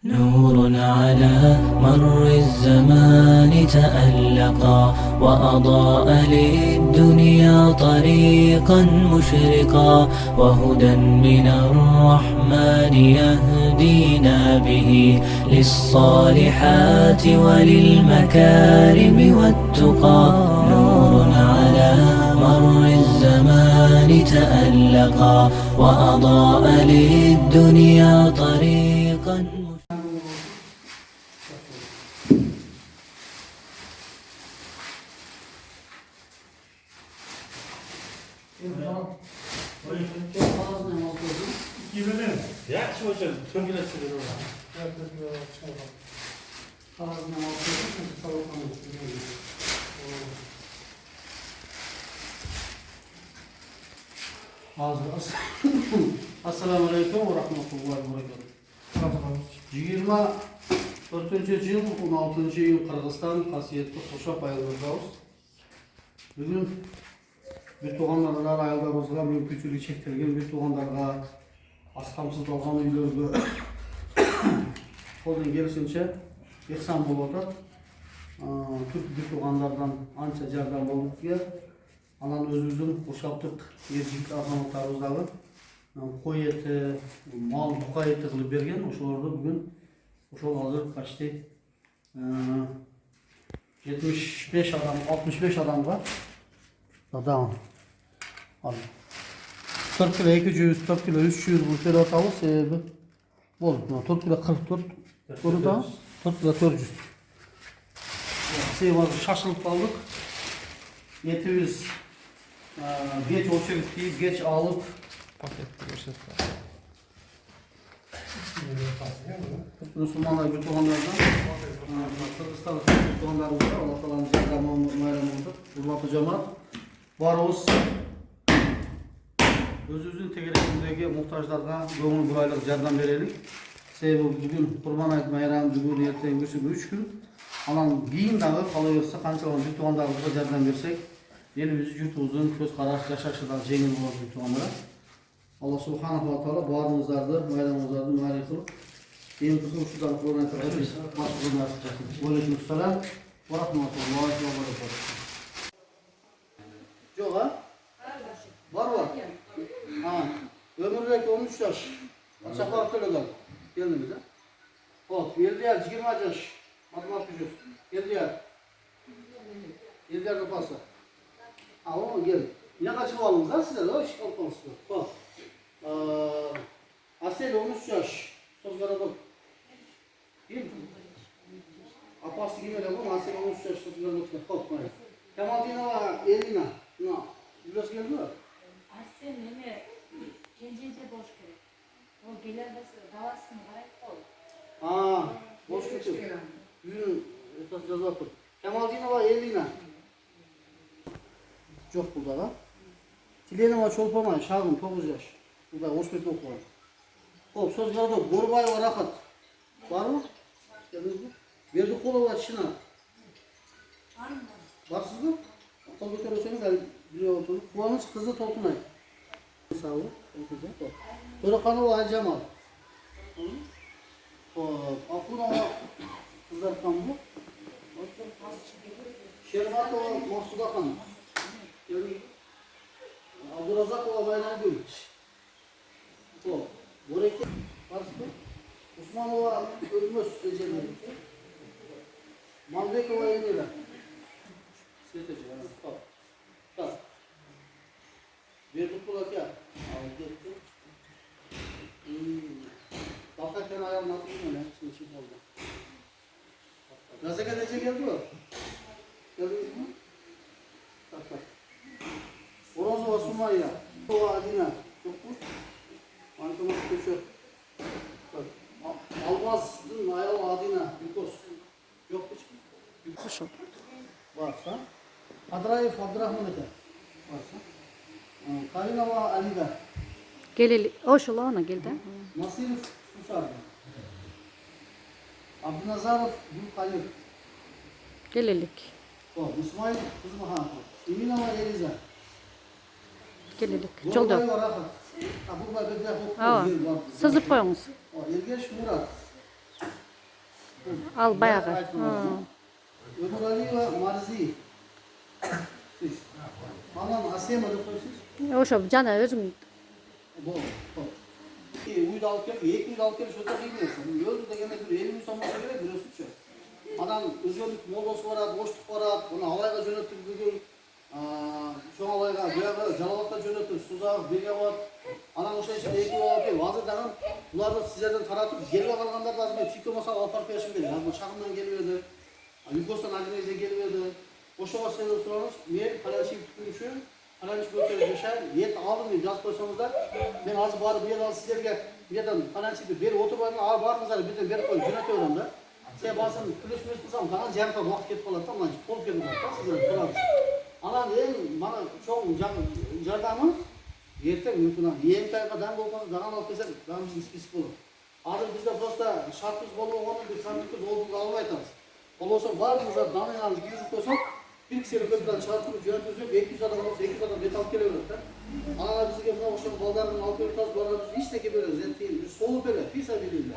نور على مر الزمان تألقا وأضاء للدنيا طريقا مشرقا وهدى من الرحمن يهدينا به للصالحات وللمكارم والتقى نور على مر الزمان تألقا وأضاء للدنيا طريقا Yaxshi bo'lsa to'ngilib chiqaveradi. Assalamu alaykum va rahmatullohi va barakatuh. 24-yil 16-yil Qirg'iziston qasiyatli Qo'shoq ayollarimiz. Bugun bir tuğanlarga ayollarımızga mümkünçülük çektirgen bir tuğanlarga askamsız olgan uylarga koldan gelisince ihsan bulup Türk bir tuğanlardan ança jardan bulup ki anan özümüzün Qo'shoqlik erkek azamatlarımızdağı qo'y eti, mal, buqa eti qilib bergan. O'shalarda bugun hozir kaçtı 75 adam, 65 adam var. Adam. 4 kilo 200, 4 kilo 300 bu kilo tavuk sebebi bol. 4 kilo 44, burada 4 kilo 400. Sebebi şaşılıp kaldık. Etimiz geç oçelik deyip geç alıp Müslümanlar bir tuğanlardan Kırgızistan'da bir tuğanlarımız var. Allah Teala'nın cezamı bayramımızdır. Hurmatlı cemaat. Varız. Özümüzün tegerekindeki muhtaçlarga göңүл buraylık yardım verelim. Sebebi bugün Kurban Ayt bayramı bugün erteğin 3 gün. Anan giyin dağı kalıverse kançalan bir tuğanlarımıza yardım versek elimizi yurtumuzun göz karaş yaşaşıdan jengil bolan bir tuğanlara. Allah subhanahu wa ta'ala bağrımızlardı, bayramımızlardı mübarek kılıp en kısa uçudan Kurban Ayt'a başlığını nasip etsin. Aleykümselam ve rahmetullahi ve berekatuhu. Yok ha? Var. Ha, ömürlük 13 yaş. Açak var telegram. Geldiniz ha? Hop, 7 yaş, 20 yaş. Matematik çözüyoruz. 7 yaş. 7 yaş kapasa. Ha, o gel. Ne kaçık aldınız ha sizler? O iş kalkanısı. Hop. Asel 13 yaş. Sözgara bak. Değil mi? Apası gibi öyle bu. Asel 13 yaş. Sözgara bak. Hop. Kemal Dinova 50 na. No. Biliyorsun geldi mi? Aslen neme kendince boş gerek. O gelen de davasını bırak ol. Boş geçiyor. Bugün esas yazı atır. Kemal Dinova 50 na. Çok burada da. Tilenova Çolpamay, Şagın 9 yaş. Burada hoşbet okuyor. Hop, söz garada Gorbayeva Rahat. Var mı? Geldiniz mi? Berdikolova Şina. Varsınız mı? Kol götürürseniz ben biliyor oturduk. Kuvanış kızı Toltunay. Sağ olun. Törekanova Aycemal. Aklına kızlar kan bu. Şerbatova Mahsuda Hanım. Abdurazakova Bayram Gül. Boreke Varsın. Osmanova Ölmöz Eceli. Malbekova Emira. Sveteci. Tamam. Verdik kulak ya. Aldı etti. Bakarken ayağımın altı gibi öyle. Şimdi şey oldu. Nasıl kadar geldi o? Geldiniz mi? Bak. Orozova Sumaya. Ova Adina. Çok mu? Antomas Köşök. Almaz'ın ayağı Adina. Yukos. Yok hiç. Qo'shoq. Varsa. Adrayev Abdurrahman aka. Varsa. Karinova Alida. Geleli. Oşulana geldi. Nasirov Susardı. Abdunazarov Gülkalir. Gelelik. İsmail Kızmahan. Eminova Eliza. Gelelik. Gorbayeva Jolda. Rahat. Bu da bir de Sızıp koyunuz. Ergeç Murat. Al bayağı. Ömür Alieva Marzi. Siz. Anan Asiyem adı koysunuz. Oşo cana özüm. Bu. Uydu alıp gel, uydu alıp gel, şurada bilmiyorsun. Yolda gene bir 50 son masaya göre bir suç yok. Adam özgürlük modosu var, boşluk var, bunu alayga yönettik bugün. Şu alayga, bir Calavat'ta yönettik, Suzak, Birgavat. Anam o şey işte ekip alıp gel. Bazı dağın, bunlar da sizlerden taratıp, geri kalganlar da azime tükü masal alpar peşim geliyor. Bu Çakım'dan geliyordu, Yugoslan Agneze'ye geliyordu. O şova sayılı sormuş, niye paylaşayım tükürüşü? Palançı götürüp yaşar, yet alın diye caz koysanızda, ben az bari bir yerden sizlerge bir yerden palançı bir oturmayın, ağır bağırınızlar birden beri koyup yönetiyorum da. Size bazen plus tutsam, bana cemta vakit git falan, tamam, tol gelin bak, sizlere sorarız. Ama en bana çok cardamı, yerten mümkün ama, yeğen kaymadan olmaz, dağın alkışlar, dağın bizim spesifik olur. Adım bizde prosta şartımız bolu olanın bir samimlik olduğunu almayacağız. Olursa varımızda dağın yanımız gizli koysak, bir kişiyle köprüden çarpılıp yönetiyoruz, 200 adam olsa 200 adam metal geliyor da. Analar bizi gibi hoşlan baldarının altı yurtaz bu arada biz hiç de ki böyle zenteyin, biz soğuk böyle, fisa bilirler.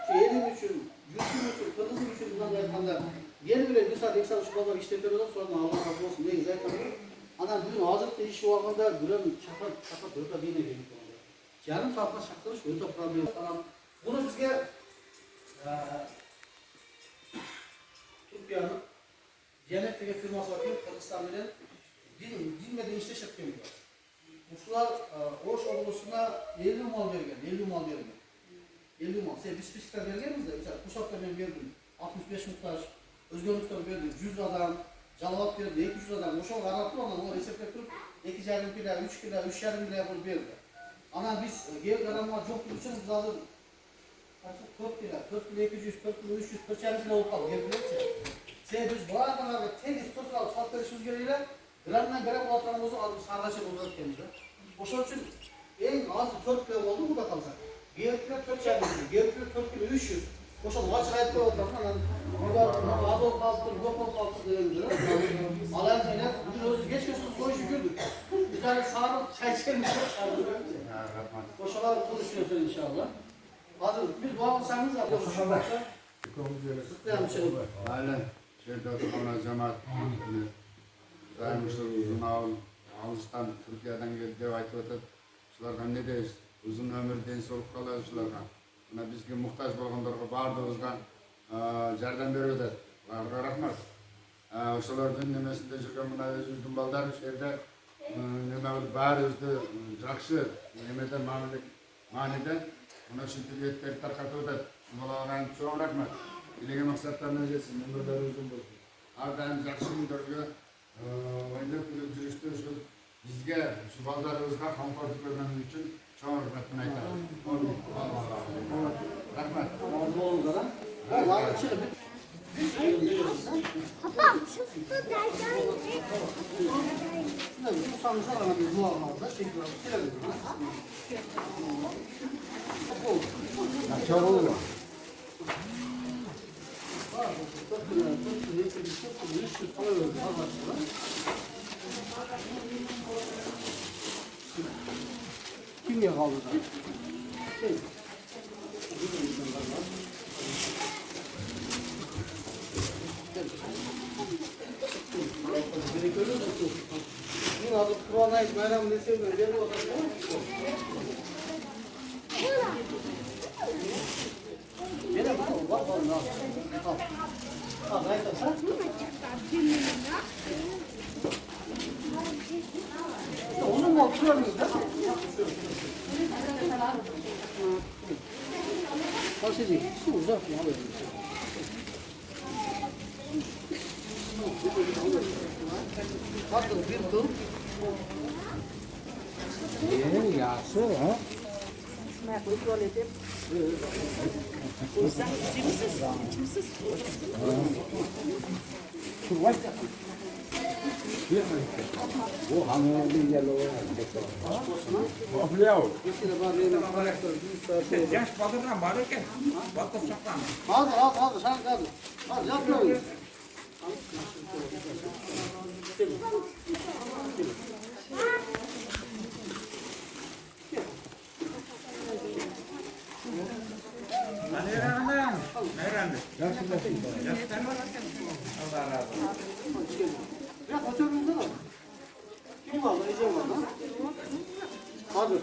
Şu elim için, yüzüm için, kırmızı için bundan yapanda gel bile bir saat 2 saat şu ballar işlevleri olur sonra Allah razı olsun ne güzel tabii. Anam bugün hazırlıkta işi varında buranın çakla dörtte birine gelip oldu. Yarım saatte çaklamış öte problem. Anam bunu bizge Türkiye'nin Diyanetteki firması var ki Kırgızistan bilen bilmeden işte şirket var. Uçlar Oş oblusuna 50 mal vergen. 50 mal. Sen biz fiskal vergeniz de mesela Kuşak'ta ben verdim. 65 muhtaç, Özgür Muhtar verdim. 100 adam, Calavat verdi. 200 adam. Oşa arattı ama o resepte tutup 2,5 kilo, 3 kilo, 3,5 kilo yapıp verdi. Ama biz geri kalanlar çok için biz hazır 40 kilo, 200, 40 kilo, 300, 40 kilo oldu. Sen biz bu arada tenis tutkal satışımız gereğiyle gramdan gram olanlarımızı alıp sargaça olarak kendimize. O için en az 4 kilo oldu bu da kalacak. Gerekli 4 kilo, gerekli 4 kilo 300. O için maç rayet koyuyorlar. Az ol kalktır, yok ol kalktır diyoruz. Alan sene, bugün özü geç geçti soy şükürdük. Güzel sağlık çay içelim. Koşalar konuşuyorsun inşallah. Hazır, biz bu alırsanız yapıyoruz. Sıklayalım şey. Aynen. Şeyde ona cemaat dayanmışlar uzun alıştan Türkiye'den geldi diye aytып atат. Şularga ne deyiz? Uzun ömür densoluk kalıyor şularga. Buna bizge muhtaç bolgonlarga bardığımızga jardam berip atат. Ularga rahmat. Oşolardын nemesinde жүрген мына өзүбүздүн балдар ошол жерде неме баарыбызды жакшы немеде мааниде мына ушинтип эттерип таркатып атат. Шуңаларга чоң рахмат. Dilegen maksatlarına жетсин, ömürleri uzun bolsun. Her daim жақсы күндөргө ойноп жүрүштө ушул бизге ушу балдарыбызга камкордук көргөнү үчүн чоң рахматын айтам. Рахмат. Papam çıktı derken. Çok olur. Kimye kaldı da? Bunun adı Kur'an ayet bayramı ne seviyor? Gel o zaman. Gel bak bana. Al. Hayır da. Onun mu oturuyoruz da? Nasıl değil? Su uzak mı abi? Bakın bir tur. Yağsı ha? Bu hangi bir yer olur? Aflıyor. Yaş balırdan var iken, bakıp saklan. Hadi sen hadi. Hadi yapıyoruz. Neren? Efendim. Allah razı olsun. Ya oturduğunda da. Kim var? Ece var lan. Hadi.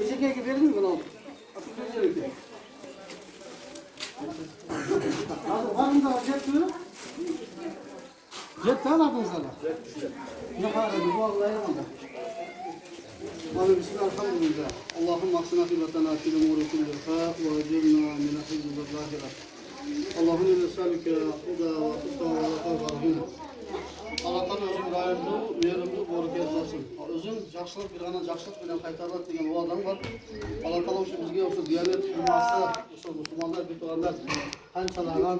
Ece keki verir mi bana? Atın Ece keki. Hadi var mı daha jet mi? Jet tamam mı sana? Ne kadar bu Allah'a emanet. Abi bismillahirrahmanirrahim. Allahümme aksına filatana fil umuri kulliha ve ecirna min ahizil zahira. Allahümme nesalike huda ve tuta ve tabarhum. Allah'tan özün rayımlı, merimli, boru kertasın. Özün жақсылық bir ғана жақсылық bilen qaytarады деген o adam var. Allah Taala o'sha bizga o'sha diyanet hurmasi, o'sha musulmonlar bitirganlar qanchalagan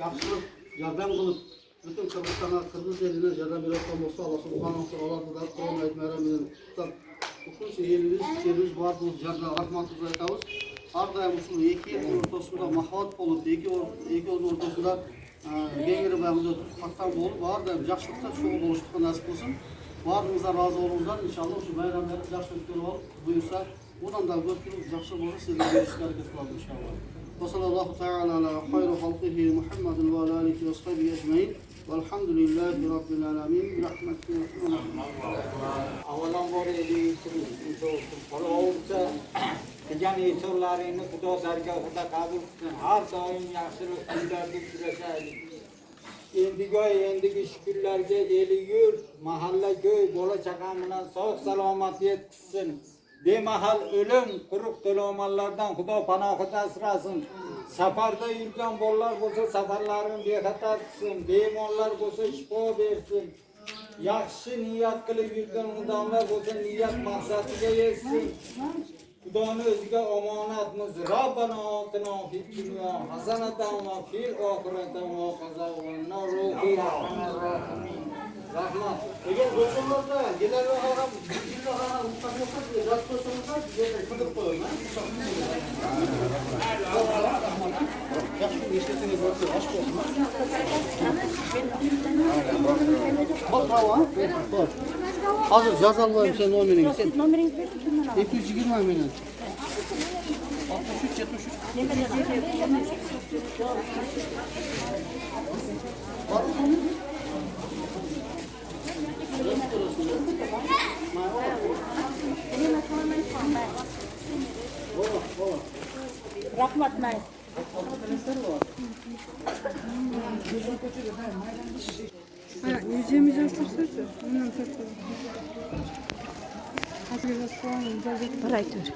жақсылық yordam qilib, bütün Kırgızstan'a, Kırgız eline yordam berayotgan bo'lsa, Alloh subhanahu va taolo Qur'on ayet meramini tutab, bu elimiz bardığımız yerden rahmatımızı aytamiz. Har doim usul iki elning o'rtasida mahvat bo'lib, iki elning o'rtasida Gengiri bağımda tutkaktan bulup, var da yaxşılıkta çoğu buluştukta nasip olsun. Varlığınıza razı olunuzdan inşallah şu bayramları yaxşılıkları olup buyursa, buradan da götürüp yaxşı olur, sizle görüşler hareket kılalım inşallah. Ve sallallahu ta'ala ala hayru halqihi Muhammedin ve ala alihi ve sahibi ecmain. Velhamdülillahi Rabbil alamin. Birahmetine Avalan bor eli bola olsa qilgan e'tiborlaringni Xudo dargohida qabul qilsin. Har doim yaxshilik kunlarda kurashaylik. Endigi shukurlarga eli yurt, mahalla ko'y, bola chaqam bilan sog' salomat yetkazsin. Bemahal o'lim, quruq to'lomonlardan Xudo panohida asrasin. Safarda yurgan bolalar bo'lsa, safarlarini bexatar qilsin. Bemorlar bo'lsa, shifo bersin. Yaxshi niyat qilib yurgan odamlar bo'lsa, niyat maqsadiga yetsin. Xudoning o'ziga omonatmiz. Robbana otina fid dunyo hasanatan va fil oxirati muhofazatna ruhi rahmat. Eğer dostlarımızda genel olarak bilgi olarak mutlaka yazı dostlarımızda bize kılıp koyun. Yaxşı bir işletiniz olsun, aşk olsun. Bak tamam. Hazır yazalım sen numarayı. Sen numarayı ver. 220 milyon. 63 73. Rahmat Nail. Yüzemiz gösterseydi, ondan tartalım. Hazırda soğanın cazı Parayı dur.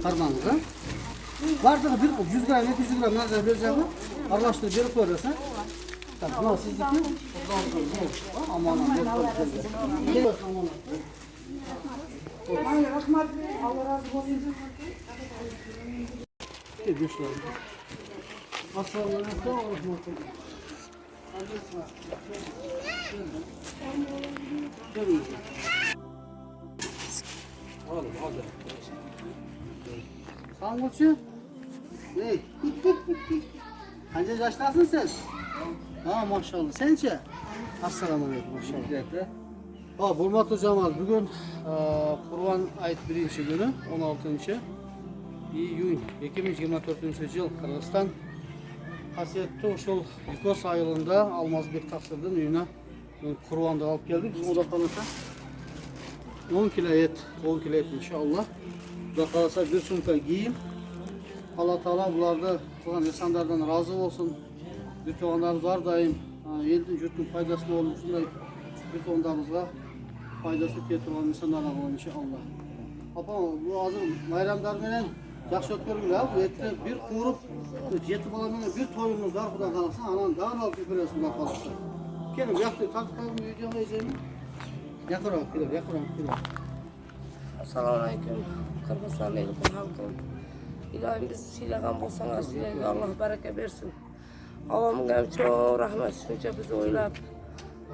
Karmanız ha? Vardır bir 100 gram 200 gram nereden vereceğim? Arlaştır verip verirsen. Tabii bu sizdeki. Aman aman. Rahmat, Allah razı olsun. Görüşler. Assalamu alaikum. Oğlum hadi. Sangolçu. Ne? Kaç yaştasın sen? Ha maşallah. Sençe? Assalamu alaikum maşallah. Ha Hurmatlı Cemal, bugün Kurban ayet 1. günü 16. iyun 2024 yıl Kırgızstan hasiyetli uşul Yukos ayılında Almazbek Taksır'dan uyuna Kurban'da alıp geldik. O da kalırsa 10 kilo et, 10 kilo et inşallah. O da kalırsa bir sumka giyim. Allah Teala bunlarda kılan insanlardan razı olsun. Bütün onlarımız var daim. Elin yurtun faydasını olmuşsunlar. Bütün onlarımızga faydası getiren insanlardan olan inşallah. Papa bu hazır bayramlar bilen yaxşı ötkürgüler. Bu ette bir kurup, 7 balanın bir toyumuz var. Kuda kalırsa anan dağın altı küresinde kalırsa. Gelin yaktı, takılalım videomu izleyin. Yakıram, yakıram. Assalamu aleyküm. Kırgızistan elikun halkım. İlahim bizi silagan bolsana silaga Allah bereke versin. Avamın hem çok rahmet şunca bizi oylap.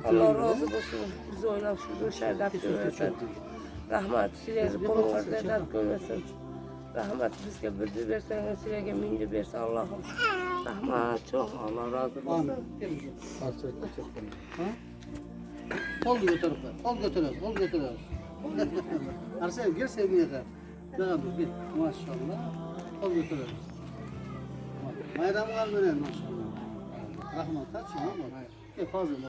Allah razı olsun. Bizi oylap şu duşa dert görmesin. Rahmet silaga kolunuzda dert görmesin. Rahmet bizge bildi verseniz silaga minci versin Allah'ım. Rahmet çok Allah razı olsun. Kol götürüp ver. Kol götürüyoruz. Kol götürüyoruz. Arsene gel sevgiye kadar. Devam et. Git. Maşallah. Kol götürüyoruz. Mayram var mı ne maşallah. Rahmet kaç ya. Gel fazla.